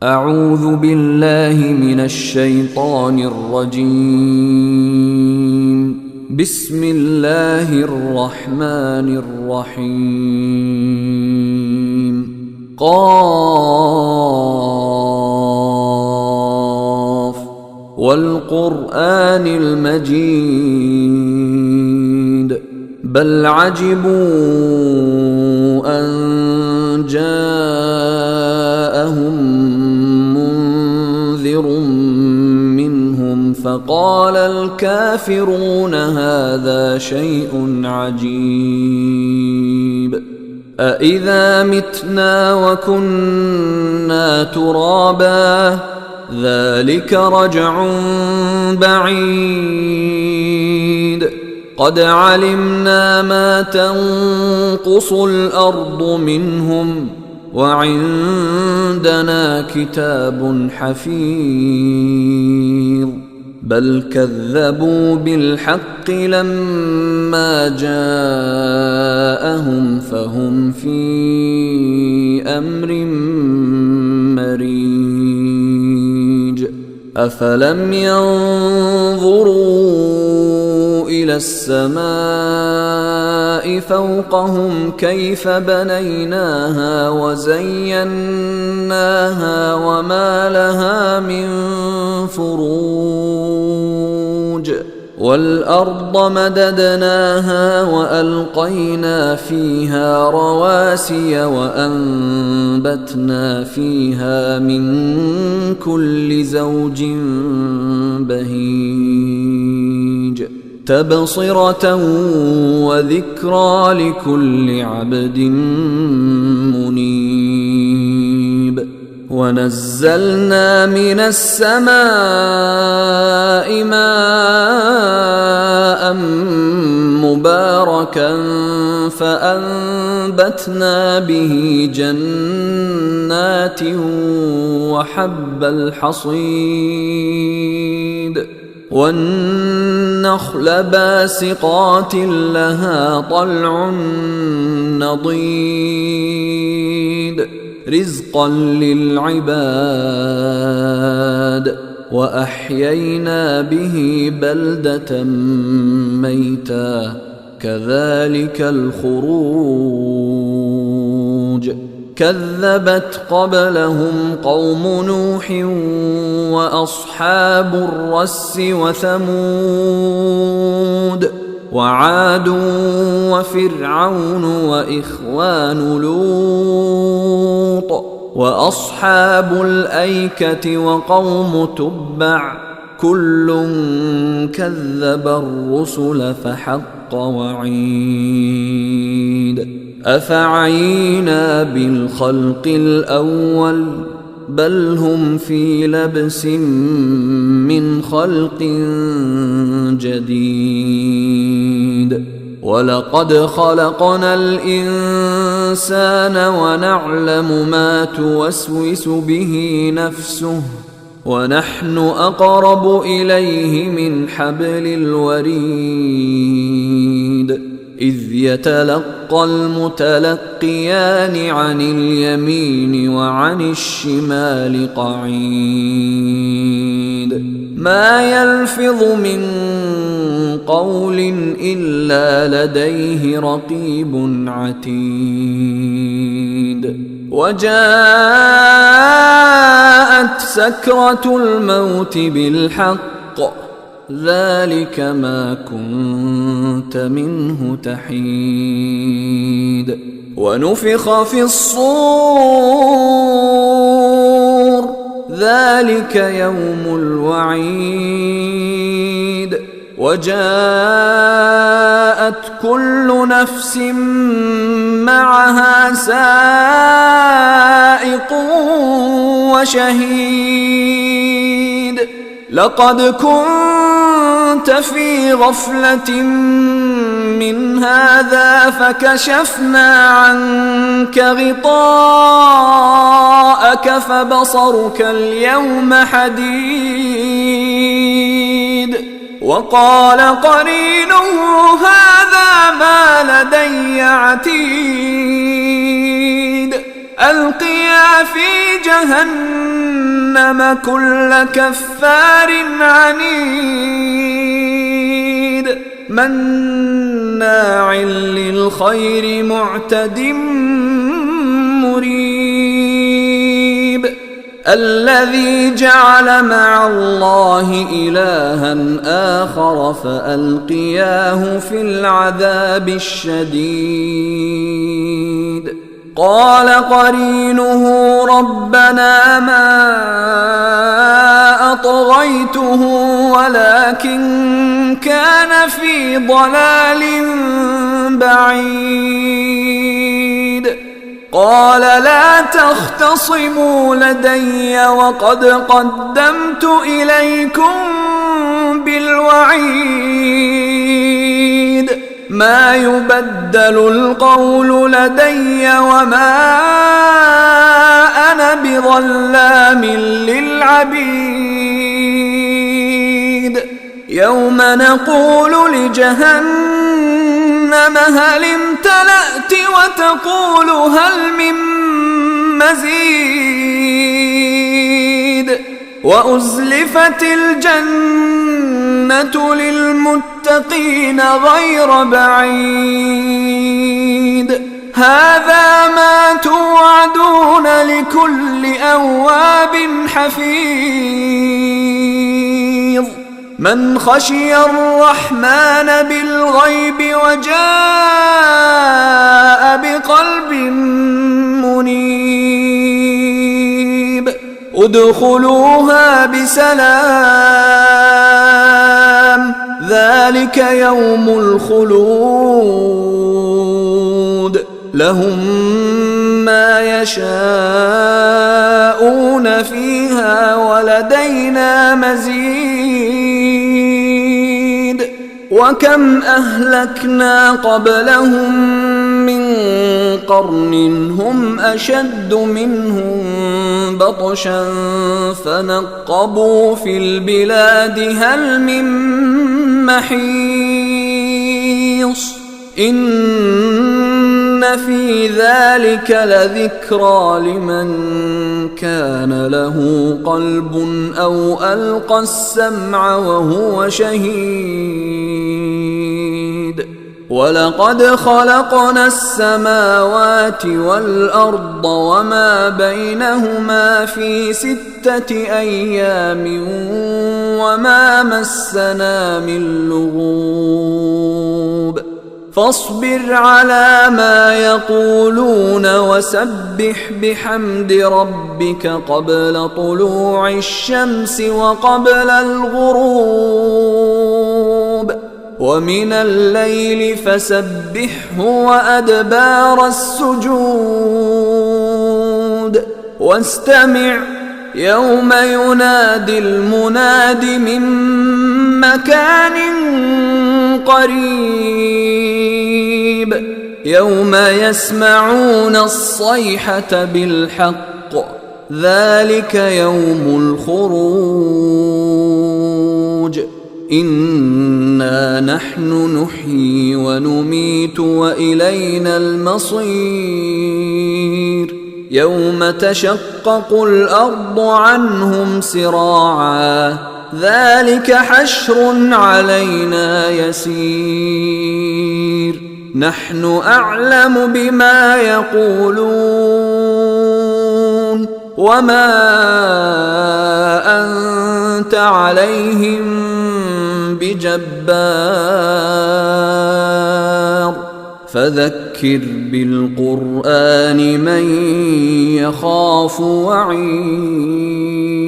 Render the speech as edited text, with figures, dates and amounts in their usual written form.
أعوذ بالله من الشيطان الرجيم. بسم الله الرحمن الرحيم. قاف والقرآن المجيد بل عجبوا أن جاءهم منهم فقال الكافرون هذا شيء عجيب أإذا متنا وكنا ترابا ذلك رجع بعيد قد علمنا ما تنقص الأرض منهم وعندنا كتاب حفيظ بل كذبوا بالحق لما جاءهم فهم في أمر مريج أفلم ينظروا إلى السماء فوقهم كيف بنيناها وزيناها وما لها من فروج والأرض مددناها وألقينا فيها رواسي وأنبتنا فيها من كل زوج بهيج تبصرة وذكرى لكل عبد منيب ونزلنا من السماء ماء مباركا فأنبتنا به جنات وحب الحصيد والنخل باسقات لها طلع نضيد رزقا للعباد وأحيينا به بلدة ميتا كذلك الخروج كذبت قبلهم قوم نوح وأصحاب الرس وثمود وعاد وفرعون وإخوان لوط وأصحاب الأيكة وقوم تبع كل كذب الرسل فحق وعيد أفعينا بالخلق الأول بل هم في لبس من خلق جديد ولقد خلقنا الإنسان ونعلم ما توسوس به نفسه ونحن أقرب إليه من حبل الوريد إذ يتلقى المتلقيان عن اليمين وعن الشمال قعيد ما يلفظ من قول إلا لديه رقيب عتيد وجاءت سكرة الموت بالحق ذلك ما كنت منه تحيد ونفخ في الصور ذلك يوم الوعيد وجاءت كل نفس معها سائق وشهيد لقد كنت في غفلة من هذا فكشفنا عنك غطاءك فبصرك اليوم حديد وقال قرينه هذا ما لدي عتيد ألقيا في جهنم كل كفار عنيد مناع للخير معتد مريب الذي جعل مع الله إلها آخر فألقياه في العذاب الشديد قال قرينه ربنا ما أطغيته ولكن كان في ضلال بعيد قال لا تختصموا لدي وقد قدمت إليكم بالوعيد ما يبدل القول لدي وما أنا بظلام للعبيد يوم نقول لجهنم هل امتلأت وتقول هل من مزيد وأزلفت الجنة للمتقين غير بعيد هذا ما توعدون لكل أواب حفيظ من خشي الرحمن بالغيب وجاء بقلب منيب ادخلوها بسلام ذلك يوم الخلود لهم ما يشاءون فيها ولدينا مزيد وكم أهلكنا قبلهم من قرن هم أشد منهم بطشا فنقبوا في البلاد هل من محيص إن في ذلك لذكرى لمن كان له قلب أو ألقى السمع وهو شهيد ولقد خلقنا السماوات والأرض وما بينهما في 6 أيام وما مسنا من لغوب فاصبر على ما يقولون وسبح بحمد ربك قبل طلوع الشمس وقبل الغروب ومن الليل فسبحه وأدبار السجود واستمع يوم ينادي المناد من مكان قريب يوم يسمعون الصيحة بالحق ذلك يوم الخروج إنا نحن نحيي ونميت وإلينا المصير يوم تشقق الأرض عنهم سراعا ذلك حشر علينا يسير نحن أعلم بما يقولون وما أنت عليهم بجبار فذكر بالقرآن من يخاف وعيد